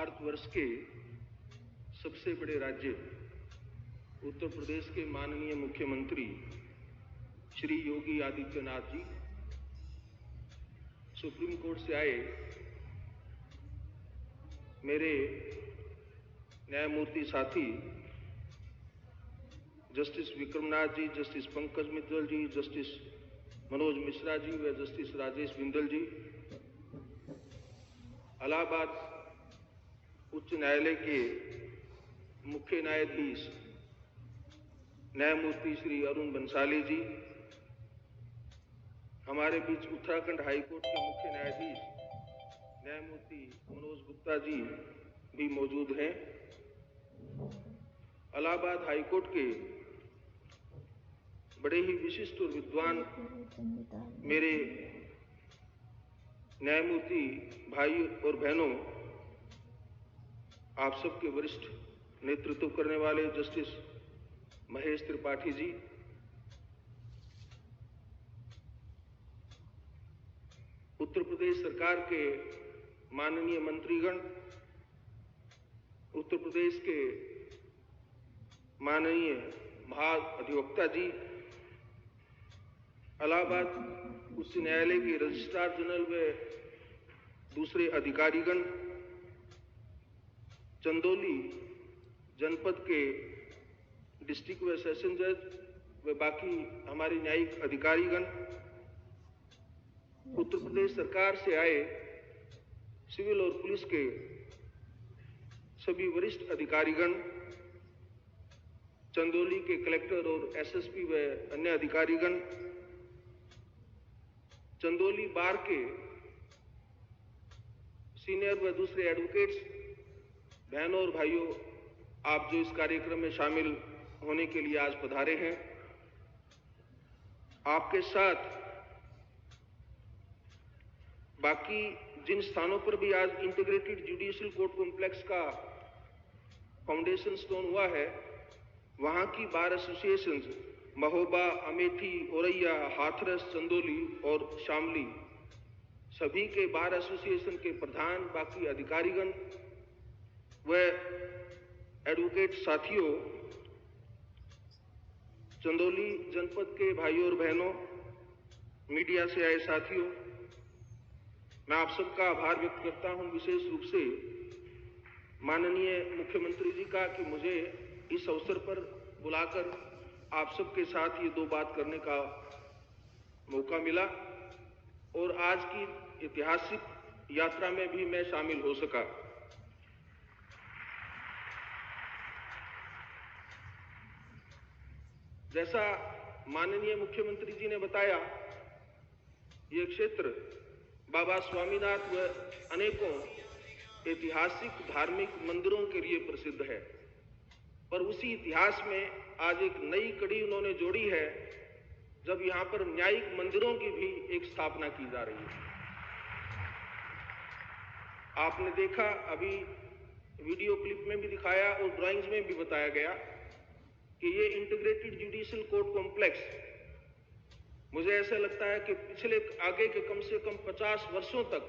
भारतवर्ष के सबसे बड़े राज्य उत्तर प्रदेश के माननीय मुख्यमंत्री श्री योगी आदित्यनाथ जी सुप्रीम कोर्ट से आए मेरे न्यायमूर्ति साथी जस्टिस विक्रमनाथ जी, जस्टिस पंकज मित्तल जी, जस्टिस मनोज मिश्रा जी व जस्टिस राजेश बिंदल जी, इलाहाबाद उच्च न्यायालय के मुख्य न्यायाधीश न्यायमूर्ति श्री अरुण बंसाली जी, हमारे बीच उत्तराखंड हाईकोर्ट के मुख्य न्यायाधीश न्यायमूर्ति मनोज गुप्ता जी भी मौजूद हैं। इलाहाबाद हाईकोर्ट के बड़े ही विशिष्ट और विद्वान मेरे न्यायमूर्ति भाई और बहनों, आप सबके वरिष्ठ नेतृत्व करने वाले जस्टिस महेश त्रिपाठी जी, उत्तर प्रदेश सरकार के माननीय मंत्रीगण, उत्तर प्रदेश के माननीय महाधिवक्ता जी, इलाहाबाद उच्च न्यायालय के रजिस्ट्रार जनरल व दूसरे अधिकारीगण, चंदौली जनपद के डिस्ट्रिक्ट व सेशन जज व बाकी हमारे न्यायिक अधिकारीगण, उत्तर प्रदेश सरकार से आए सिविल और पुलिस के सभी वरिष्ठ अधिकारीगण, चंदौली के कलेक्टर और एसएसपी व अन्य अधिकारीगण, चंदौली बार के सीनियर व दूसरे एडवोकेट्स, बहनों और भाइयों, आप जो इस कार्यक्रम में शामिल होने के लिए आज पधारे हैं, आपके साथ बाकी जिन स्थानों पर भी आज इंटीग्रेटेड जुडिशियल कोर्ट कॉम्प्लेक्स का फाउंडेशन स्टोन हुआ है, वहां की बार एसोसिएशंस महोबा, अमेठी, औरैया, हाथरस, चंदौली और शामली, सभी के बार एसोसिएशन के प्रधान, बाकी अधिकारीगण व एडवोकेट साथियों, चंदौली जनपद के भाइयों और बहनों, मीडिया से आए साथियों, मैं आप सबका आभार व्यक्त करता हूं, विशेष रूप से माननीय मुख्यमंत्री जी का कि मुझे इस अवसर पर बुलाकर आप सबके साथ ये दो बात करने का मौका मिला और आज की ऐतिहासिक यात्रा में भी मैं शामिल हो सका। जैसा माननीय मुख्यमंत्री जी ने बताया, ये क्षेत्र बाबा स्वामीनाथ व अनेकों ऐतिहासिक धार्मिक मंदिरों के लिए प्रसिद्ध है, पर उसी इतिहास में आज एक नई कड़ी उन्होंने जोड़ी है जब यहां पर न्यायिक मंदिरों की भी एक स्थापना की जा रही है। आपने देखा, अभी वीडियो क्लिप में भी दिखाया और ड्राइंग्स में भी बताया गया कि ये इंटीग्रेटेड जुडिशियल कोर्ट कॉम्प्लेक्स, मुझे ऐसा लगता है कि पिछले आगे के कम से कम 50 वर्षों तक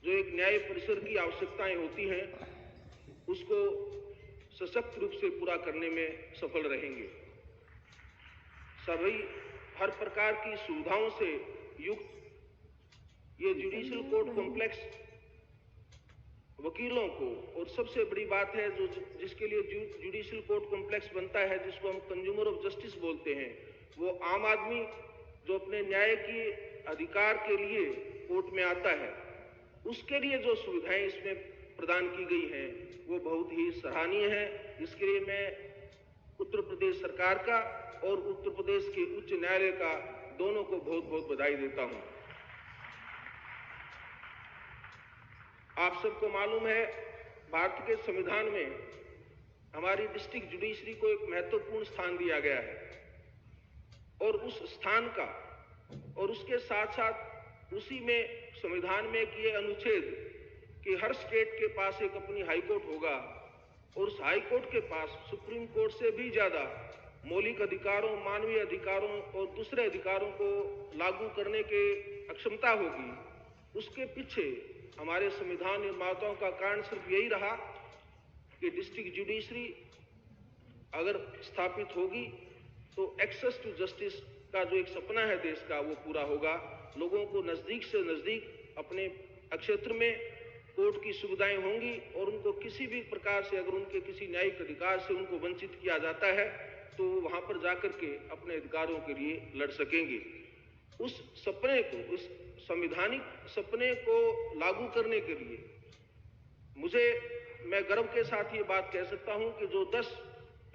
जो एक न्याय परिसर की आवश्यकताएं होती हैं, उसको सशक्त रूप से पूरा करने में सफल रहेंगे। सभी हर प्रकार की सुविधाओं से युक्त ये जुडिशियल कोर्ट कॉम्प्लेक्स वकीलों को, और सबसे बड़ी बात है जो जिसके लिए जुडिशियल कोर्ट कॉम्प्लेक्स बनता है, जिसको हम कंज्यूमर ऑफ जस्टिस बोलते हैं, वो आम आदमी जो अपने न्याय के अधिकार के लिए कोर्ट में आता है, उसके लिए जो सुविधाएं इसमें प्रदान की गई हैं वो बहुत ही सराहनीय है। इसके लिए मैं उत्तर प्रदेश सरकार का और उत्तर प्रदेश के उच्च न्यायालय का दोनों को बहुत बहुत बधाई देता हूं। आप सबको मालूम है, भारत के संविधान में हमारी डिस्ट्रिक्ट जुडिशरी को एक महत्वपूर्ण स्थान दिया गया है और उस स्थान का और उसके साथ साथ उसी में संविधान में एक ये अनुच्छेद कि हर स्टेट के पास एक अपनी हाई कोर्ट होगा और उस हाई कोर्ट के पास सुप्रीम कोर्ट से भी ज्यादा मौलिक अधिकारों, मानवीय अधिकारों और दूसरे अधिकारों को लागू करने के अक्षमता होगी। उसके पीछे हमारे संविधान निर्माताओं का कारण सिर्फ यही रहा कि डिस्ट्रिक्ट जुडिशरी अगर स्थापित होगी तो एक्सेस टू जस्टिस का जो एक सपना है देश का वो पूरा होगा। लोगों को नजदीक से नजदीक अपने क्षेत्र में कोर्ट की सुविधाएं होंगी और उनको किसी भी प्रकार से अगर उनके किसी न्यायिक अधिकार से उनको वंचित किया जाता है तो वहां पर जाकर के अपने अधिकारों के लिए लड़ सकेंगे। उस सपने को, उस संवैधानिक सपने को लागू करने के लिए मैं गर्व के साथ ये बात कह सकता हूं कि जो 10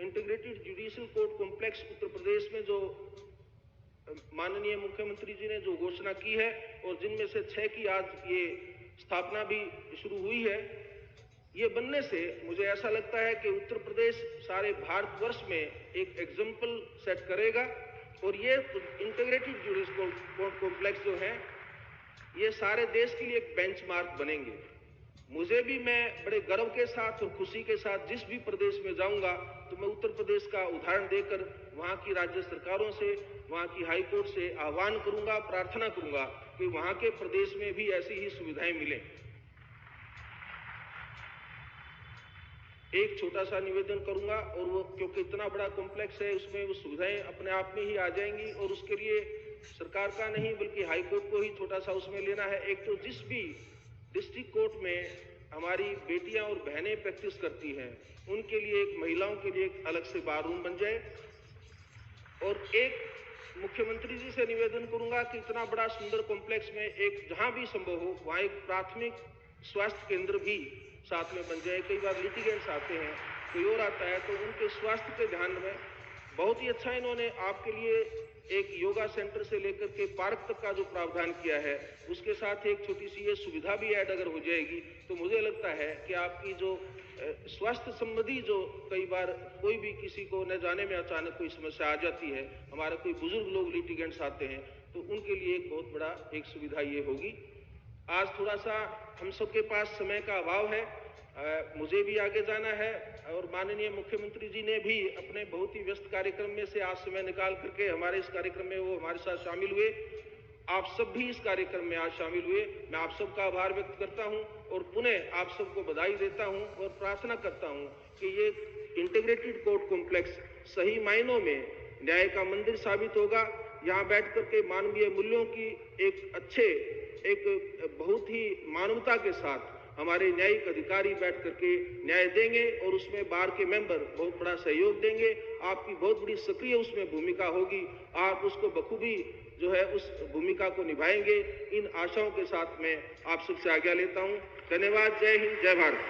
integrated judicial court complex Uttar Pradesh में जो माननीय मुख्यमंत्री जी ने जो घोषणा की है और जिनमें से 6 की आज ये स्थापना भी शुरू हुई है, ये बनने से मुझे ऐसा लगता है कि उत्तर प्रदेश सारे भारतवर्ष में एक एग्जाम्पल सेट करेगा और ये इंटीग्रेटेड जुडिशियल कोर्ट कॉम्प्लेक्स जो है ये सारे देश के लिए एक बेंचमार्क बनेंगे। मैं बड़े गर्व के साथ और खुशी के साथ जिस भी प्रदेश में जाऊंगा तो मैं उत्तर प्रदेश का उदाहरण देकर वहां की राज्य सरकारों से, वहां की हाई कोर्ट से आह्वान करूंगा, प्रार्थना करूंगा कि वहां के प्रदेश में भी ऐसी ही सुविधाएं मिलें। एक छोटा सा निवेदन करूंगा और वो क्योंकि इतना बड़ा कॉम्प्लेक्स है उसमें वो सुविधाएं अपने आप में ही आ जाएंगी और उसके लिए सरकार का नहीं बल्कि हाई कोर्ट को ही छोटा सा उसमें लेना है। एक तो जिस भी डिस्ट्रिक्ट कोर्ट में हमारी बेटियां और बहनें प्रैक्टिस करती हैं उनके लिए एक महिलाओं के लिए एक अलग से बार रूम बन जाए और एक मुख्यमंत्री जी से निवेदन करूंगा कि इतना बड़ा सुंदर कॉम्प्लेक्स में एक जहां भी संभव हो वहां एक प्राथमिक स्वास्थ्य केंद्र भी साथ में बन जाए। कई बार लिटिगेंट्स आते हैं, कोई और आता है तो उनके स्वास्थ्य के ध्यान में बहुत ही अच्छा इन्होंने आपके लिए एक योगा सेंटर से लेकर के पार्क तक का जो प्रावधान किया है उसके साथ एक छोटी सी ये सुविधा भी ऐड अगर हो जाएगी तो मुझे लगता है कि आपकी जो स्वास्थ्य संबंधी जो कई बार कोई भी किसी को न जाने में अचानक कोई समस्या आ जाती है, हमारे कोई बुजुर्ग लोग लिटिगेंट्स आते हैं तो उनके लिए एक बहुत बड़ा एक सुविधा ये होगी। आज थोड़ा सा हम सबके पास समय का अभाव है, मुझे भी आगे जाना है और माननीय मुख्यमंत्री जी ने भी अपने बहुत ही व्यस्त कार्यक्रम में से आज समय निकाल करके हमारे इस कार्यक्रम में वो हमारे साथ शामिल हुए। आप सब भी इस कार्यक्रम में आज शामिल हुए, मैं आप सबका आभार व्यक्त करता हूं और पुनः आप सबको बधाई देता हूं और प्रार्थना करता हूं कि ये इंटीग्रेटेड कोर्ट कॉम्प्लेक्स सही मायनों में न्याय का मंदिर साबित होगा। यहाँ बैठ करके मानवीय मूल्यों की एक बहुत ही मानवता के साथ हमारे न्यायिक अधिकारी बैठ करके न्याय देंगे और उसमें बार के मेंबर बहुत बड़ा सहयोग देंगे। आपकी बहुत बड़ी सक्रिय उसमें भूमिका होगी, आप उसको बखूबी जो है उस भूमिका को निभाएंगे। इन आशाओं के साथ मैं आप सबसे आज्ञा लेता हूं। धन्यवाद। जय हिंद, जय भारत।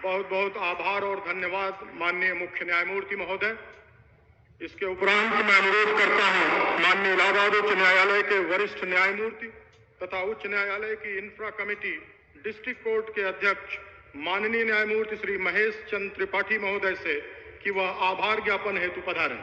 बहुत बहुत आभार और धन्यवाद माननीय मुख्य न्यायमूर्ति महोदय। इसके उपरांत मैं अनुरोध करता हूं माननीय इलाहाबाद उच्च न्यायालय के वरिष्ठ न्यायमूर्ति तथा उच्च न्यायालय की इंफ्रा कमेटी डिस्ट्रिक्ट कोर्ट के अध्यक्ष माननीय न्यायमूर्ति श्री महेश चंद्र त्रिपाठी महोदय से कि वह आभार ज्ञापन हेतु पधारें।